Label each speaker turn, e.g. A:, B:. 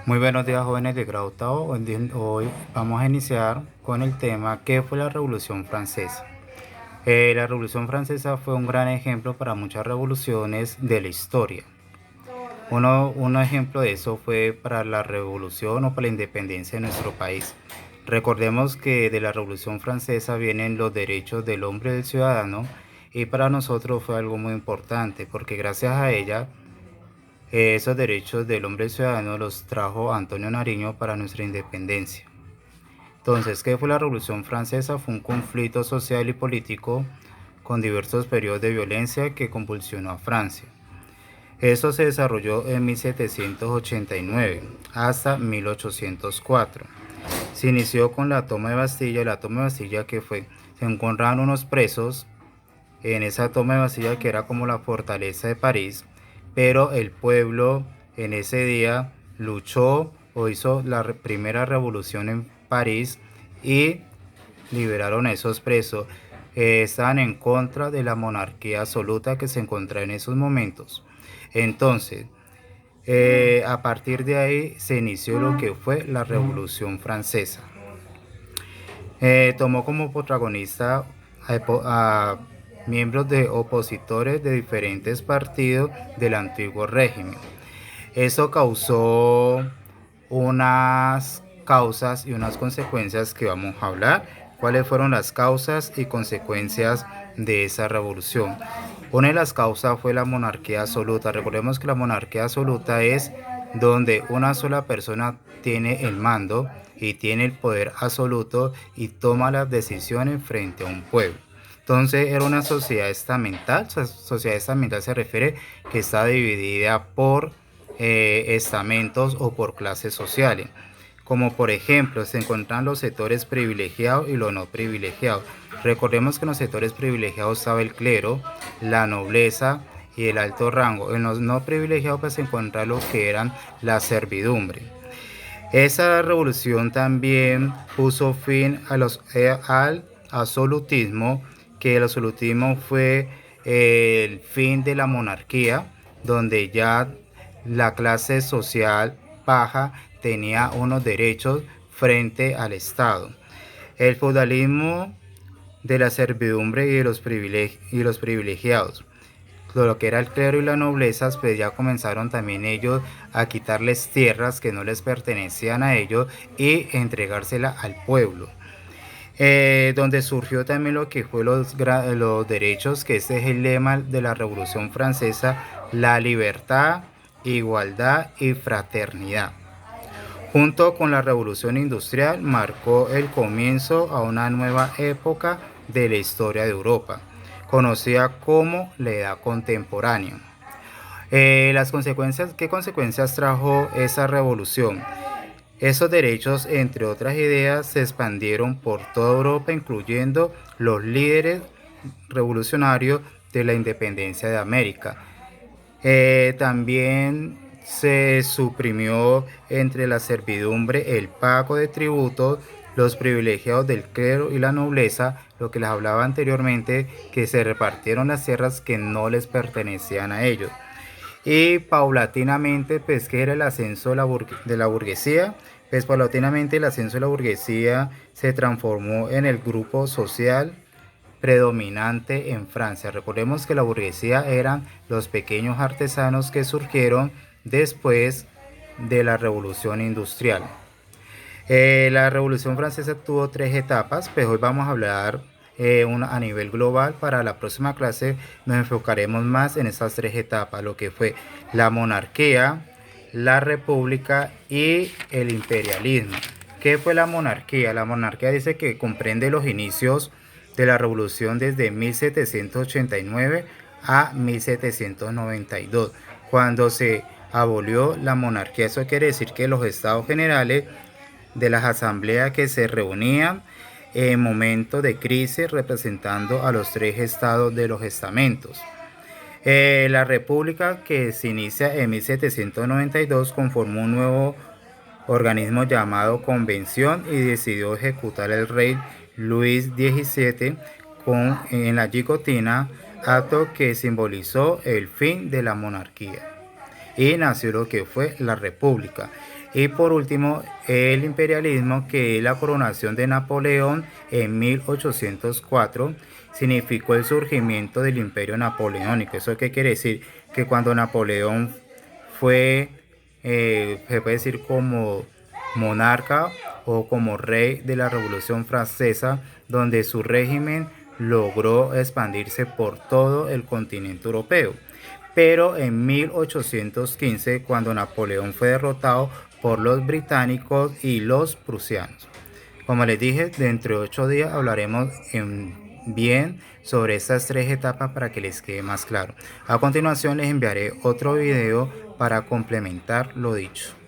A: Muy buenos días, jóvenes de grado octavo. Hoy vamos a iniciar con el tema ¿qué fue la Revolución Francesa? La Revolución Francesa fue un gran ejemplo para muchas revoluciones de la historia. Un ejemplo de eso fue para la revolución o para la independencia de nuestro país. Recordemos que de la Revolución Francesa vienen los derechos del hombre y del ciudadano, y para nosotros fue algo muy importante porque gracias a ella esos derechos del hombre y ciudadano los trajo Antonio Nariño para nuestra independencia. Entonces, ¿qué fue la Revolución Francesa? Fue un conflicto social y político con diversos periodos de violencia que convulsionó a Francia. Esto se desarrolló en 1789 hasta 1804. Se inició con la toma de Bastilla. La toma de Bastilla que fue, se encontraron unos presos en esa toma de Bastilla que era como la fortaleza de París, pero el pueblo en ese día luchó o hizo la primera revolución en París y liberaron a esos presos. Estaban en contra de la monarquía absoluta que se encontraba en esos momentos. Entonces, a partir de ahí se inició lo que fue la Revolución Francesa. Tomó como protagonista a miembros de opositores de diferentes partidos del antiguo régimen. Eso causó unas causas y unas consecuencias que vamos a hablar. ¿Cuáles fueron las causas y consecuencias de esa revolución? Una de las causas fue la monarquía absoluta. Recordemos que la monarquía absoluta es donde una sola persona tiene el mando y tiene el poder absoluto y toma las decisiones frente a un pueblo. Entonces era una sociedad estamental. Sociedad estamental se refiere que está dividida por estamentos o por clases sociales. Como por ejemplo se encuentran los sectores privilegiados y los no privilegiados. Recordemos que en los sectores privilegiados estaba el clero, la nobleza y el alto rango. En los no privilegiados pues se encuentra lo que eran la servidumbre. Esa revolución también puso fin al absolutismo, que el absolutismo fue el fin de la monarquía, donde ya la clase social baja tenía unos derechos frente al Estado. El feudalismo de la servidumbre y de los privilegiados. Lo que era el clero y la nobleza, pues ya comenzaron también ellos a quitarles tierras que no les pertenecían a ellos y entregársela al pueblo. Donde surgió también lo que fue los derechos, que este es el lema de la Revolución Francesa: la libertad, igualdad y fraternidad. Junto con la Revolución Industrial marcó el comienzo a una nueva época de la historia de Europa, conocida como la Edad Contemporánea. Las consecuencias, ¿qué consecuencias trajo esa revolución? Esos derechos, entre otras ideas, se expandieron por toda Europa, incluyendo los líderes revolucionarios de la independencia de América. También se suprimió entre la servidumbre el pago de tributos, los privilegiados del clero y la nobleza, lo que les hablaba anteriormente, que se repartieron las tierras que no les pertenecían a ellos. Y paulatinamente, pues, que era el ascenso de la burguesía, pues paulatinamente el ascenso de la burguesía se transformó en el grupo social predominante en Francia. Recordemos que la burguesía eran los pequeños artesanos que surgieron después de la Revolución Industrial. La Revolución Francesa tuvo tres etapas, pero hoy vamos a hablar a nivel global. Para la próxima clase nos enfocaremos más en estas tres etapas, lo que fue la monarquía, la república y el imperialismo. ¿Qué fue la monarquía? La monarquía dice que comprende los inicios de la revolución desde 1789 a 1792, cuando se abolió la monarquía. Eso quiere decir que los estados generales de las asambleas que se reunían en momentos de crisis representando a los tres estados de los estamentos. La república, que se inicia en 1792, conformó un nuevo organismo llamado Convención y decidió ejecutar el rey Luis XVII en la guillotina, acto que simbolizó el fin de la monarquía y nació lo que fue la república. Y por último, el imperialismo, que es la coronación de Napoleón en 1804, significó el surgimiento del imperio napoleónico. ¿Eso qué quiere decir? Que cuando Napoleón fue, se puede decir como monarca o como rey de la Revolución Francesa, donde su régimen logró expandirse por todo el continente europeo. Pero en 1815, cuando Napoleón fue derrotado por los británicos y los prusianos. Como les dije, dentro de 8 días hablaremos bien sobre estas 3 etapas para que les quede más claro. A continuación les enviaré otro video para complementar lo dicho.